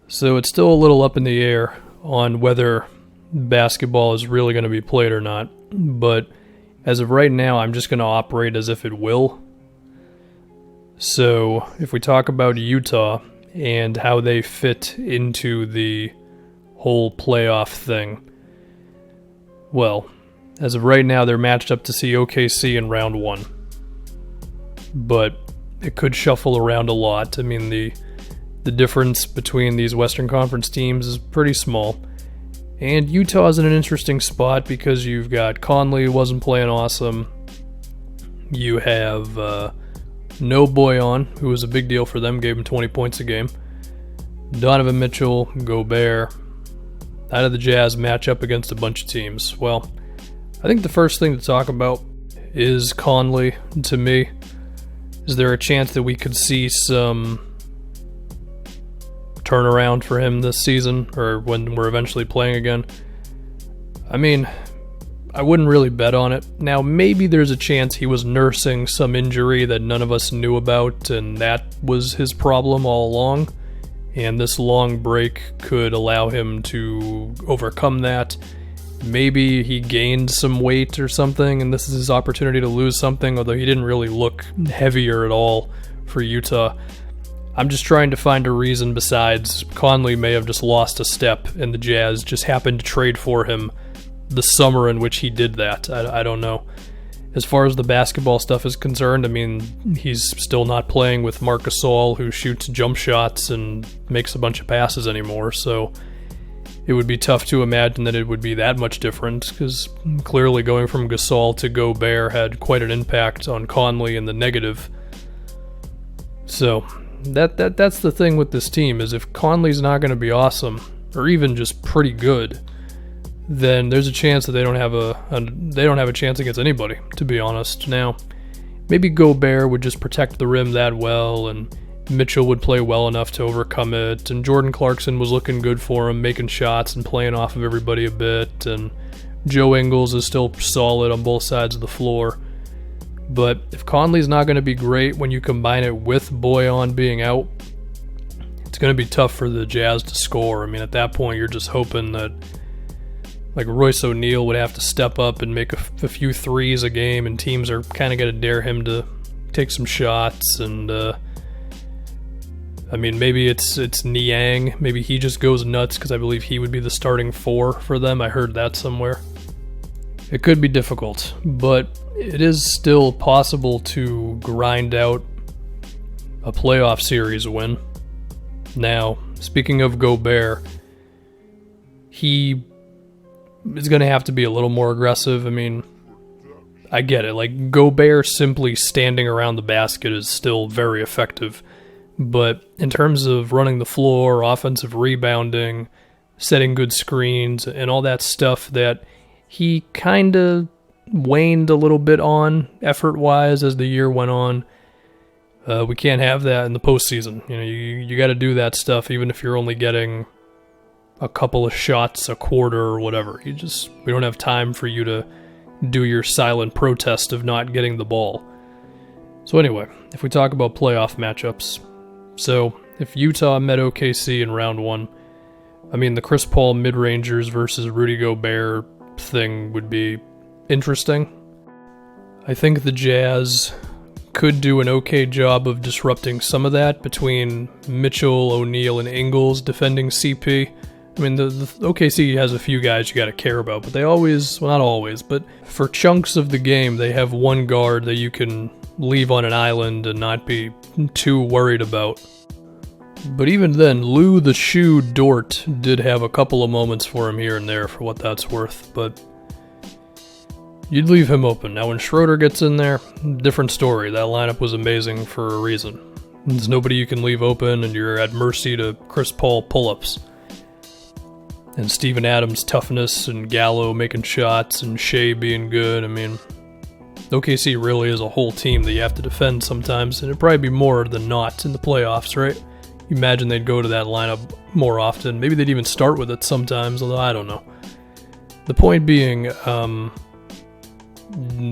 So it's still a little up in the air on whether basketball is really going to be played or not. But as of right now, I'm just going to operate as if it will. So if we talk about Utah and how they fit into the whole playoff thing, well, as of right now, they're matched up to see OKC in round 1. But it could shuffle around a lot. I mean, the difference between these Western Conference teams is pretty small. And Utah's in an interesting spot because you've got Conley, who wasn't playing awesome. You have no Boyan, who was a big deal for them, gave him 20 points a game. Donovan Mitchell, Gobert. How did the Jazz match up against a bunch of teams? Well, I think the first thing to talk about is Conley, to me. Is there a chance that we could see some turnaround for him this season, or when we're eventually playing again? I mean, I wouldn't really bet on it. Now, maybe there's a chance he was nursing some injury that none of us knew about, and that was his problem all along, and this long break could allow him to overcome that. Maybe he gained some weight or something, and this is his opportunity to lose something, although he didn't really look heavier at all for Utah. I'm just trying to find a reason besides Conley may have just lost a step, and the Jazz just happened to trade for him the summer in which he did that. I don't know. As far as the basketball stuff is concerned, I mean, he's still not playing with Marc Gasol, who shoots jump shots and makes a bunch of passes anymore, so it would be tough to imagine that it would be that much different, because clearly going from Gasol to Gobert had quite an impact on Conley in the negative. So that's the thing with this team, is if Conley's not going to be awesome, or even just pretty good, then there's a chance that they don't have a chance against anybody, to be honest. Now, maybe Gobert would just protect the rim that well, and Mitchell would play well enough to overcome it, and Jordan Clarkson was looking good for him, making shots and playing off of everybody a bit, and Joe Ingles is still solid on both sides of the floor. But if Conley's not going to be great when you combine it with Boyan being out, it's going to be tough for the Jazz to score. I mean, at that point, you're just hoping that like Royce O'Neal would have to step up and make a few threes a game, and teams are kind of going to dare him to take some shots. And I mean, maybe it's Niang. Maybe he just goes nuts, because I believe he would be the starting 4 for them. I heard that somewhere. It could be difficult, but it is still possible to grind out a playoff series win. Now, speaking of Gobert, he is going to have to be a little more aggressive. I mean, I get it. Like, Gobert simply standing around the basket is still very effective. But in terms of running the floor, offensive rebounding, setting good screens, and all that stuff that he kind of waned a little bit on effort-wise as the year went on, we can't have that in the postseason. You know, you got to do that stuff even if you're only getting a couple of shots a quarter or whatever. We don't have time for you to do your silent protest of not getting the ball. So anyway, if we talk about playoff matchups, so if Utah met OKC in round 1, I mean, the Chris Paul mid-rangers versus Rudy Gobert thing would be interesting. I think the Jazz could do an okay job of disrupting some of that between Mitchell, O'Neal, and Ingles defending CP. I mean, the OKC has a few guys you got to care about, but they always, well, not always, but for chunks of the game, they have one guard that you can leave on an island and not be too worried about. But even then, Lou the Shoe Dort did have a couple of moments for him here and there, for what that's worth, but you'd leave him open. Now, when Schroeder gets in there, different story. That lineup was amazing for a reason. There's nobody you can leave open, and you're at mercy to Chris Paul pull-ups. And Steven Adams' toughness, and Gallo making shots, and Shea being good. I mean, OKC really is a whole team that you have to defend sometimes, and it'd probably be more than not in the playoffs, right? You imagine they'd go to that lineup more often. Maybe they'd even start with it sometimes, although I don't know. The point being, the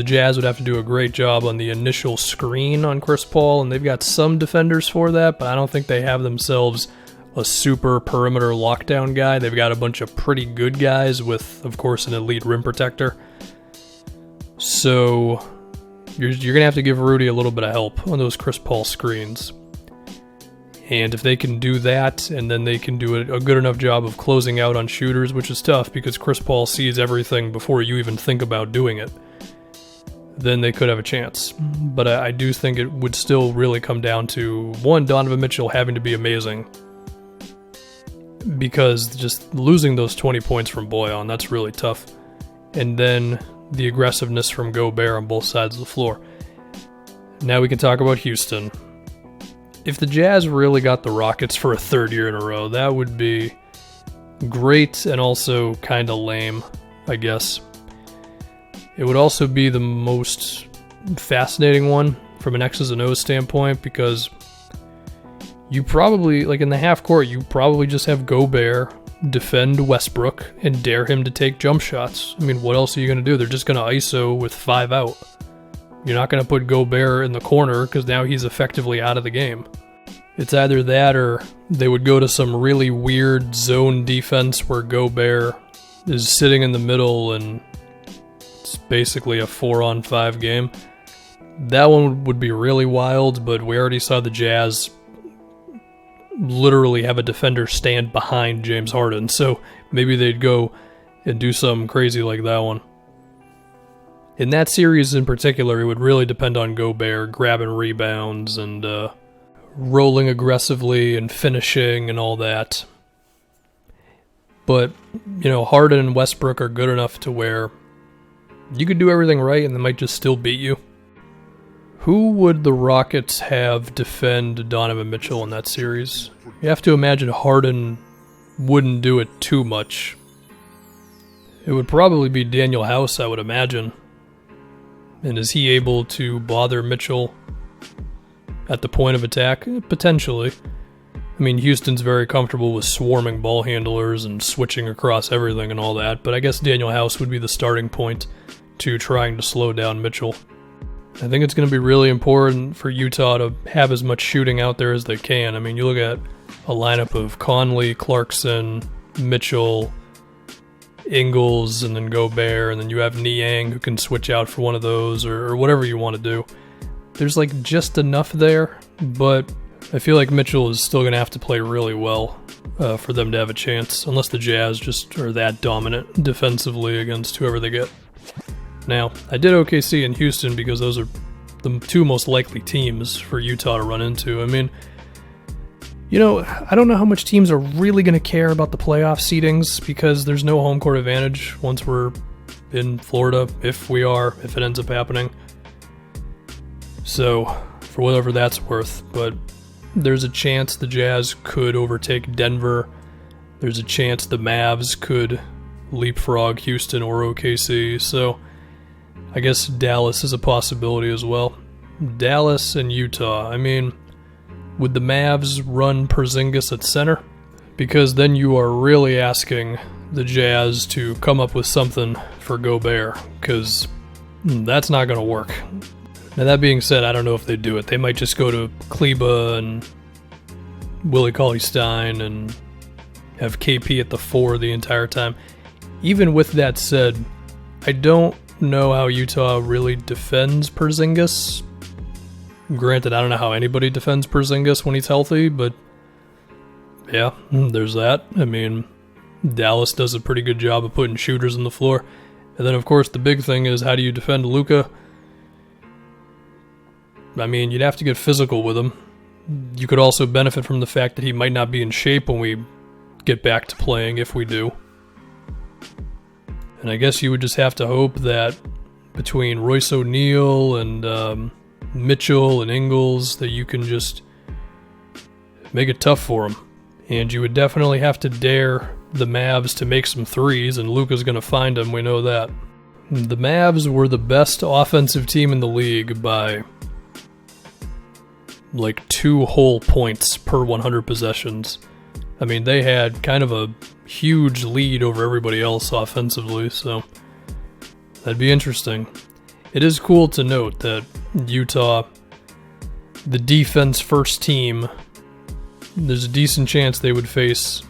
Jazz would have to do a great job on the initial screen on Chris Paul, and they've got some defenders for that, but I don't think they have themselves a super perimeter lockdown guy. They've got a bunch of pretty good guys with, of course, an elite rim protector. So you're going to have to give Rudy a little bit of help on those Chris Paul screens. And if they can do that, and then they can do a good enough job of closing out on shooters, which is tough because Chris Paul sees everything before you even think about doing it, then they could have a chance. But I do think it would still really come down to, one, Donovan Mitchell having to be amazing. Because just losing those 20 points from Boyan, that's really tough. And then the aggressiveness from Gobert on both sides of the floor. Now we can talk about Houston. If the Jazz really got the Rockets for a third year in a row, that would be great and also kind of lame, I guess. It would also be the most fascinating one from an X's and O's standpoint because you probably, like in the half court, you probably just have Gobert defend Westbrook and dare him to take jump shots. I mean, what else are you going to do? They're just going to ISO with 5 out. You're not going to put Gobert in the corner because now he's effectively out of the game. It's either that or they would go to some really weird zone defense where Gobert is sitting in the middle and it's basically a 4-on-5 game. That one would be really wild, but we already saw the Jazz literally have a defender stand behind James Harden, so maybe they'd go and do something crazy like that one. In that series in particular, it would really depend on Gobert grabbing rebounds and rolling aggressively and finishing and all that. But, Harden and Westbrook are good enough to where you could do everything right and they might just still beat you. Who would the Rockets have defend Donovan Mitchell in that series? You have to imagine Harden wouldn't do it too much. It would probably be Daniel House, I would imagine. And is he able to bother Mitchell at the point of attack? Potentially. I mean, Houston's very comfortable with swarming ball handlers and switching across everything and all that, but I guess Daniel House would be the starting point to trying to slow down Mitchell. I think it's going to be really important for Utah to have as much shooting out there as they can. I mean, you look at a lineup of Conley, Clarkson, Mitchell, Ingles, and then Gobert, and then you have Niang who can switch out for one of those or whatever you want to do. There's like just enough there, but I feel like Mitchell is still going to have to play really well for them to have a chance, unless the Jazz just are that dominant defensively against whoever they get. Now, I did OKC and Houston because those are the two most likely teams for Utah to run into. I mean, I don't know how much teams are really going to care about the playoff seedings because there's no home court advantage once we're in Florida, if it ends up happening. So, for whatever that's worth, but there's a chance the Jazz could overtake Denver. There's a chance the Mavs could leapfrog Houston or OKC, so I guess Dallas is a possibility as well. Dallas and Utah. I mean, would the Mavs run Porzingis at center? Because then you are really asking the Jazz to come up with something for Gobert, because that's not going to work. Now that being said, I don't know if they do it. They might just go to Kleba and Willie Cauley-Stein and have KP at the 4 the entire time. Even with that said, I don't know how Utah really defends Porzingis. Granted, I don't know how anybody defends Porzingis when he's healthy, but yeah, there's that. I mean, Dallas does a pretty good job of putting shooters on the floor. And then, of course, the big thing is how do you defend Luka? I mean, you'd have to get physical with him. You could also benefit from the fact that he might not be in shape when we get back to playing, if we do. And I guess you would just have to hope that between Royce O'Neal and Mitchell and Ingles that you can just make it tough for them. And you would definitely have to dare the Mavs to make some threes, and Luka's going to find them, we know that. The Mavs were the best offensive team in the league by like 2 whole points per 100 possessions. I mean, they had kind of a huge lead over everybody else offensively, so that'd be interesting. It is cool to note that Utah, the defense first team there's a decent chance they would face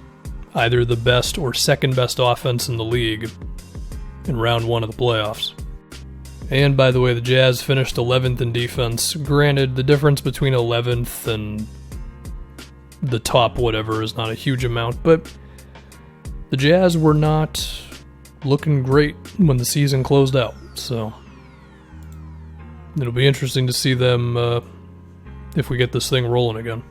either the best or second best offense in the league in round 1 of the playoffs. And by the way, the Jazz finished 11th in defense. Granted, the difference between 11th and the top whatever is not a huge amount, but the Jazz were not looking great when the season closed out, so it'll be interesting to see them if we get this thing rolling again.